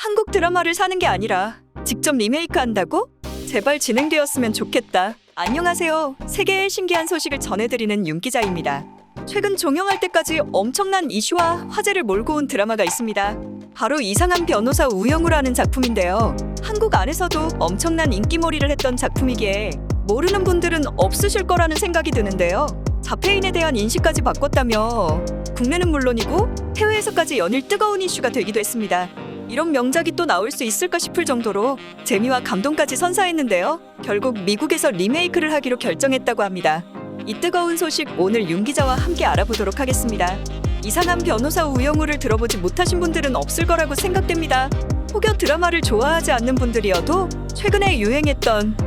한국 드라마를 사는 게 아니라 직접 리메이크 한다고? 제발 진행되었으면 좋겠다. 안녕하세요. 세계의 신기한 소식을 전해드리는 윤 기자입니다. 최근 종영할 때까지 엄청난 이슈와 화제를 몰고 온 드라마가 있습니다. 바로 이상한 변호사 우영우라는 작품인데요. 한국 안에서도 엄청난 인기몰이를 했던 작품이기에 모르는 분들은 없으실 거라는 생각이 드는데요. 자폐인에 대한 인식까지 바꿨다며 국내는 물론이고 해외에서까지 연일 뜨거운 이슈가 되기도 했습니다. 이런 명작이 또 나올 수 있을까 싶을 정도로 재미와 감동까지 선사했는데요. 결국 미국에서 리메이크를 하기로 결정했다고 합니다. 이 뜨거운 소식 오늘 윤 기자와 함께 알아보도록 하겠습니다. 이상한 변호사 우영우를 들어보지 못하신 분들은 없을 거라고 생각됩니다. 혹여 드라마를 좋아하지 않는 분들이어도 최근에 유행했던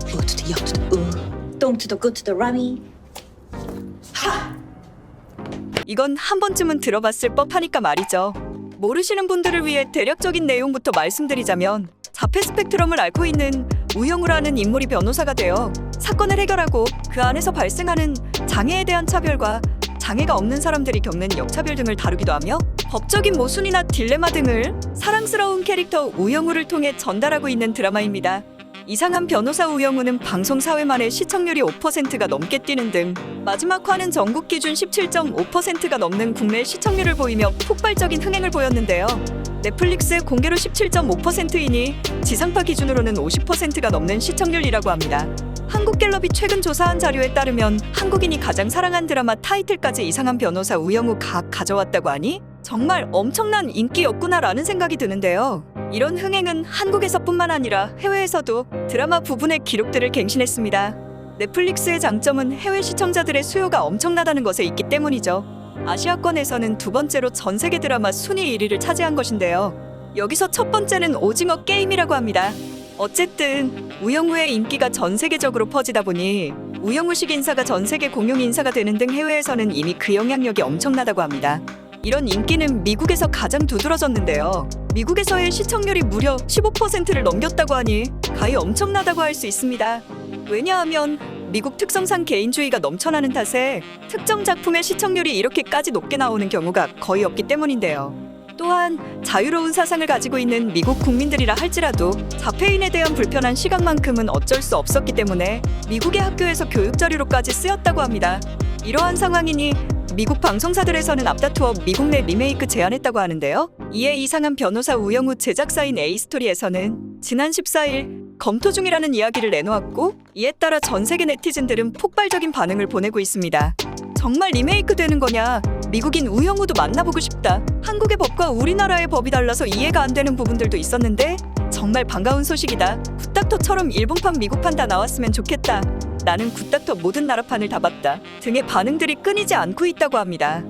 U to the yo to the ooh, 똥 to the good to the rummy. 이건 한 번쯤은 들어봤을 법하니까 말이죠. 모르시는 분들을 위해 대략적인 내용부터 말씀드리자면 자폐 스펙트럼을 앓고 있는 우영우라는 인물이 변호사가 되어 사건을 해결하고 그 안에서 발생하는 장애에 대한 차별과 장애가 없는 사람들이 겪는 역차별 등을 다루기도 하며 법적인 모순이나 딜레마 등을 사랑스러운 캐릭터 우영우를 통해 전달하고 있는 드라마입니다. 이상한 변호사 우영우는 방송 4회 만에 시청률이 5%가 넘게 뛰는 등 마지막 화는 전국 기준 17.5%가 넘는 국내 시청률을 보이며 폭발적인 흥행을 보였는데요. 넷플릭스 공개로 17.5%이니 지상파 기준으로는 50%가 넘는 시청률이라고 합니다. 한국갤럽이 최근 조사한 자료에 따르면 한국인이 가장 사랑한 드라마 타이틀까지 이상한 변호사 우영우 가져왔다고 하니 정말 엄청난 인기였구나라는 생각이 드는데요. 이런 흥행은 한국에서뿐만 아니라 해외에서도 드라마 부분의 기록들을 갱신했습니다. 넷플릭스의 장점은 해외 시청자들의 수요가 엄청나다는 것에 있기 때문이죠. 아시아권에서는 두 번째로 전 세계 드라마 순위 1위를 차지한 것인데요. 여기서 첫 번째는 오징어 게임이라고 합니다. 어쨌든 우영우의 인기가 전 세계적으로 퍼지다 보니 우영우식 인사가 전 세계 공용 인사가 되는 등 해외에서는 이미 그 영향력이 엄청나다고 합니다. 이런 인기는 미국에서 가장 두드러졌는데요. 미국에서의 시청률이 무려 15%를 넘겼다고 하니 가히 엄청나다고 할 수 있습니다. 왜냐하면 미국 특성상 개인주의가 넘쳐나는 탓에 특정 작품의 시청률이 이렇게까지 높게 나오는 경우가 거의 없기 때문인데요. 또한 자유로운 사상을 가지고 있는 미국 국민들이라 할지라도 자폐인에 대한 불편한 시각만큼은 어쩔 수 없었기 때문에 미국의 학교에서 교육 자료로까지 쓰였다고 합니다. 이러한 상황이니 미국 방송사들에서는 앞다투어 미국 내 리메이크 제안했다고 하는데요. 이에 이상한 변호사 우영우 제작사인 A스토리에서는 지난 14일 검토 중이라는 이야기를 내놓았고 이에 따라 전 세계 네티즌들은 폭발적인 반응을 보내고 있습니다. 정말 리메이크 되는 거냐? 미국인 우영우도 만나보고 싶다. 한국의 법과 우리나라의 법이 달라서 이해가 안 되는 부분들도 있었는데 정말 반가운 소식이다. 굿닥터처럼 일본판 미국판 다 나왔으면 좋겠다. 나는 굿닥터 모든 나라판을 다 봤다. 등의 반응들이 끊이지 않고 있다고 합니다.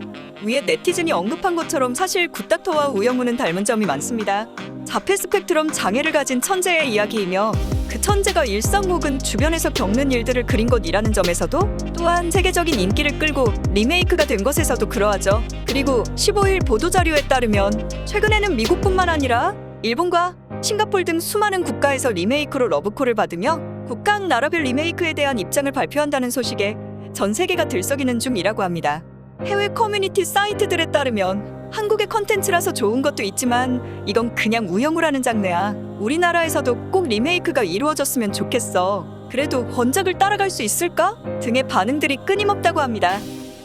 위에 네티즌이 언급한 것처럼 사실 굿닥터와 우영우는 닮은 점이 많습니다. 자폐 스펙트럼 장애를 가진 천재의 이야기이며 그 천재가 일상 혹은 주변에서 겪는 일들을 그린 것이라는 점에서도 또한 세계적인 인기를 끌고 리메이크가 된 것에서도 그러하죠. 그리고 15일 보도자료에 따르면 최근에는 미국뿐만 아니라 일본과 싱가포르 등 수많은 국가에서 리메이크로 러브콜을 받으며 국각 나라별 리메이크에 대한 입장을 발표한다는 소식에 전 세계가 들썩이는 중이라고 합니다. 해외 커뮤니티 사이트들에 따르면 한국의 컨텐츠라서 좋은 것도 있지만 이건 그냥 우영우라는 장르야. 우리나라에서도 꼭 리메이크가 이루어졌으면 좋겠어. 그래도 원작을 따라갈 수 있을까? 등의 반응들이 끊임없다고 합니다.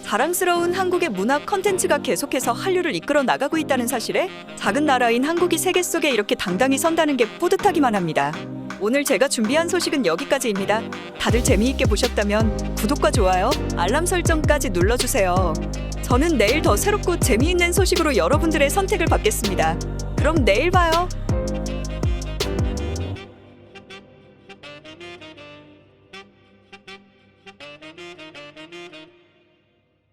자랑스러운 한국의 문화 컨텐츠가 계속해서 한류를 이끌어 나가고 있다는 사실에 작은 나라인 한국이 세계 속에 이렇게 당당히 선다는 게 뿌듯하기만 합니다. 오늘 제가 준비한 소식은 여기까지입니다. 다들 재미있게 보셨다면 구독과 좋아요, 알람 설정까지 눌러주세요. 저는 내일 더 새롭고 재미있는 소식으로 여러분들의 선택을 받겠습니다. 그럼 내일 봐요.